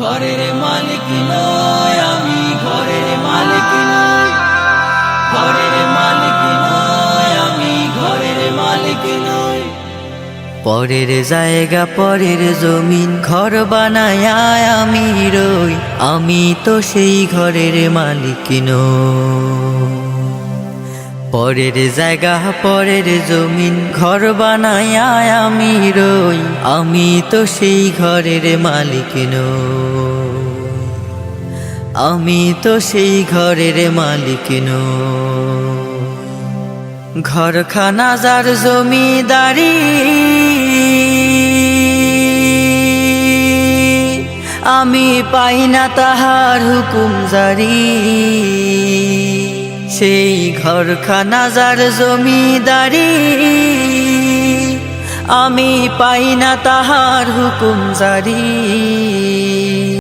ঘরের মালিক নয় আমি, ঘরের মালিক নয়, ঘরের মালিক নয় আমি, ঘরের মালিক নয়। পরের জায়গা পরের জমিন ঘর বানায় আমি রই, আমি তো সেই ঘরের মালিক নই। পরের জায়গা পরের জমিন ঘর বানায় আমি রই, আমি তো সেই ঘরের মালিক নই, আমি তো সেই ঘরের মালিক নই। ঘরখানা যার জমিদারি, আমি পাই না তাহার হুকুম জারি। সেই ঘরখানা যার জমিদারি, আমি পাই না তাহার হুকুম জারি।